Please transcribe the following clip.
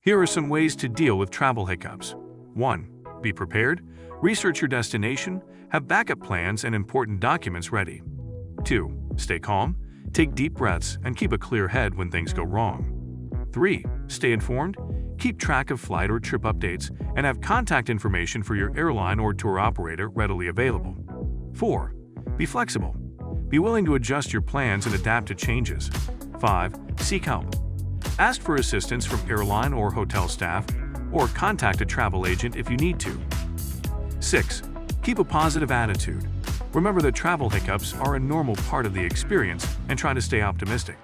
Here are some ways to deal with travel hiccups. 1. Be prepared. Research your destination, have backup plans and important documents ready. 2. Stay calm. Take deep breaths and keep a clear head when things go wrong. 3. Stay informed. Keep track of flight or trip updates and have contact information for your airline or tour operator readily available. 4. Be flexible. Be willing to adjust your plans and adapt to changes. 5. Seek help. Ask for assistance from airline or hotel staff, or contact a travel agent if you need to. 6. Keep a positive attitude. Remember that travel hiccups are a normal part of the experience and try to stay optimistic.